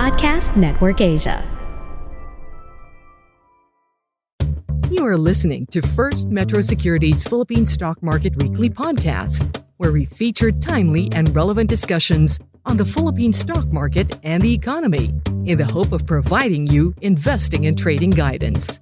Podcast Network Asia. You are listening to First Metro Securities Philippine Stock Market Weekly Podcast, where we feature timely and relevant discussions on the Philippine stock market and the economy in the hope of providing you investing and trading guidance.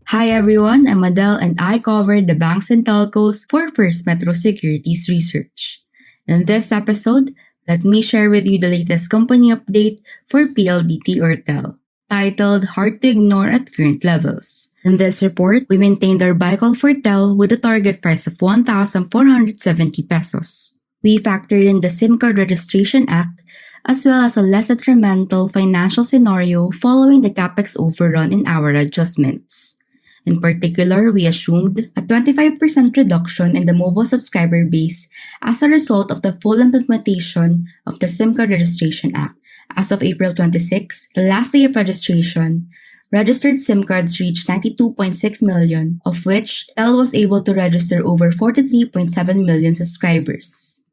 Hi everyone, I'm Adel and I cover the banks and telcos for First Metro Securities Research. In this episode, let me share with you the latest company update for PLDT or TEL, titled Hard to Ignore at Current Levels. In this report, we maintained our buy call for TEL with a target price of 1,470 pesos. We factored in the SIM Card Registration Act as well as a less detrimental financial scenario following the CapEx overrun in our adjustments. In particular, we assumed a 25% reduction in the mobile subscriber base as a result of the full implementation of the SIM Card Registration Act. As of April 26, the last day of registration, registered SIM cards reached 92.6 million, of which TEL was able to register over 43.7 million subscribers.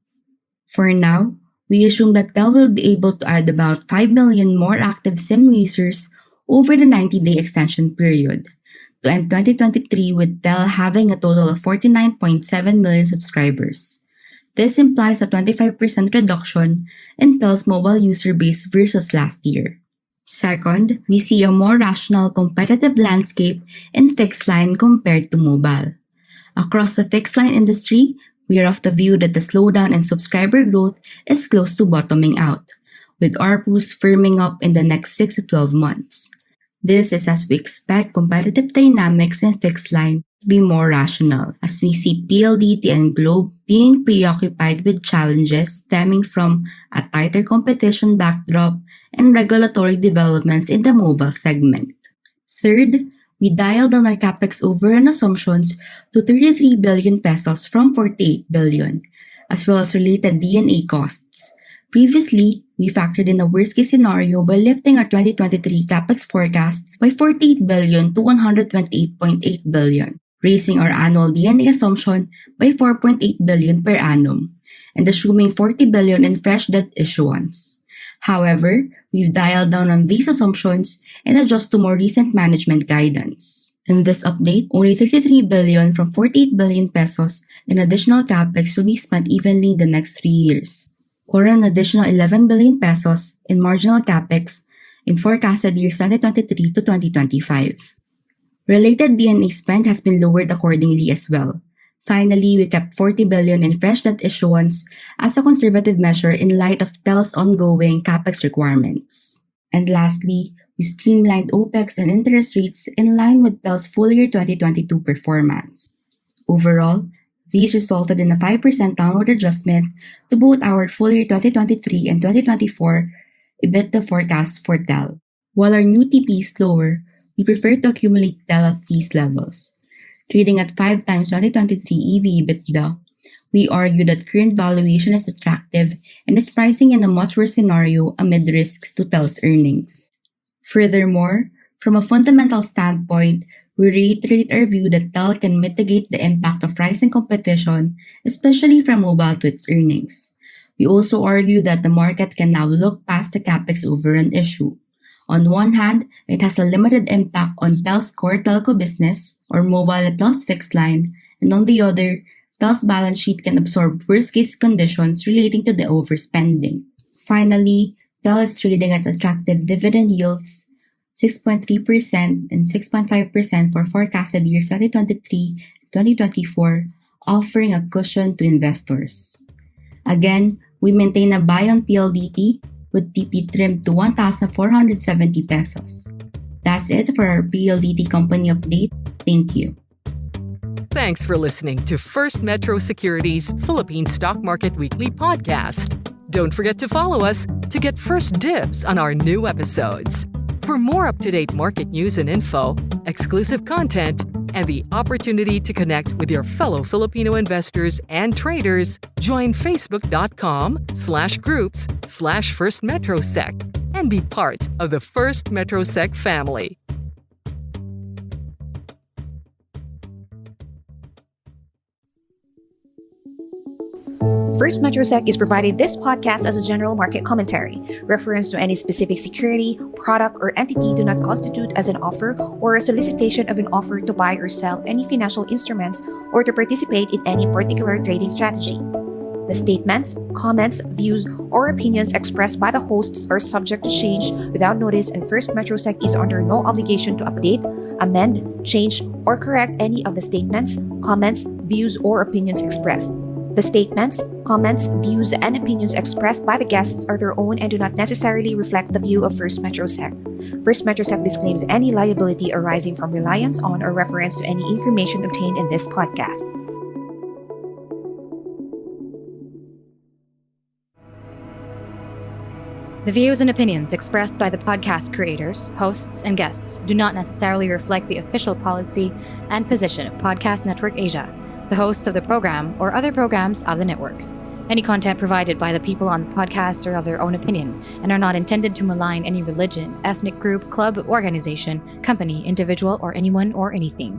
For now, we assume that TEL will be able to add about 5 million more active SIM users over the 90-day extension period, to end 2023 with TEL having a total of 49.7 million subscribers. This implies a 25% reduction in TEL's mobile user base versus last year. Second, we see a more rational competitive landscape in fixed line compared to mobile. Across the fixed line industry, we are of the view that the slowdown in subscriber growth is close to bottoming out, with ARPUs firming up in the next 6 to 12 months. This is as we expect competitive dynamics in fixed line to be more rational, as we see PLDT and Globe being preoccupied with challenges stemming from a tighter competition backdrop and regulatory developments in the mobile segment. Third, we dialed down our CapEx overrun assumptions to 33 billion pesos from 48 billion, as well as related D&A costs. Previously, we factored in a worst-case scenario by lifting our 2023 CapEx forecast by 48 billion to 128.8 billion, raising our annual D&A assumption by 4.8 billion per annum, and assuming 40 billion in fresh debt issuance. However, we've dialed down on these assumptions and adjust to more recent management guidance. In this update, only 33 billion from 48 billion pesos in additional CapEx will be spent evenly in the next 3 years, or an additional 11 billion pesos in marginal CapEx in forecasted years 2023 to 2025. Related D&A spend has been lowered accordingly as well. Finally, we kept 40 billion in fresh debt issuance as a conservative measure in light of TEL's ongoing CapEx requirements. And lastly, we streamlined OpEx and interest rates in line with TEL's full year 2022 performance. Overall, these resulted in a 5% downward adjustment to both our full year 2023 and 2024 EBITDA forecast for TEL. While our new TP is lower, we prefer to accumulate TEL at these levels. Trading at 5 times 2023 EV/EBITDA, we argue that current valuation is attractive and is pricing in a much worse scenario amid risks to TEL's earnings. Furthermore, from a fundamental standpoint, we reiterate our view that TEL can mitigate the impact of rising competition, especially from mobile to its earnings. We also argue that the market can now look past the CapEx overrun issue. On one hand, it has a limited impact on TEL's core telco business, or mobile plus fixed line, and on the other, TEL's balance sheet can absorb worst-case conditions relating to the overspending. Finally, TEL is trading at attractive dividend yields, 6.3% and 6.5% for forecasted years 2023 and 2024, offering a cushion to investors. Again, we maintain a buy on PLDT with TP trimmed to 1,470 pesos. That's it for our PLDT company update. Thank you. Thanks for listening to First Metro Securities Philippine Stock Market Weekly Podcast. Don't forget to follow us to get first dibs on our new episodes. For more up-to-date market news and info, exclusive content, and the opportunity to connect with your fellow Filipino investors and traders, join facebook.com/groups/FirstMetroSec and be part of the First MetroSec family. FirstMetroSec is providing this podcast as a general market commentary. Reference to any specific security, product, or entity do not constitute as an offer or a solicitation of an offer to buy or sell any financial instruments or to participate in any particular trading strategy. The statements, comments, views, or opinions expressed by the hosts are subject to change without notice, and FirstMetroSec is under no obligation to update, amend, change, or correct any of the statements, comments, views, or opinions expressed. The statements, comments, views, and opinions expressed by the guests are their own and do not necessarily reflect the view of FirstMetroSec. FirstMetroSec disclaims any liability arising from reliance on or reference to any information obtained in this podcast. The views and opinions expressed by the podcast creators, hosts, and guests do not necessarily reflect the official policy and position of Podcast Network Asia, the hosts of the program, or other programs of the network. Any content provided by the people on the podcast are of their own opinion and are not intended to malign any religion, ethnic group, club, organization, company, individual, or anyone or anything.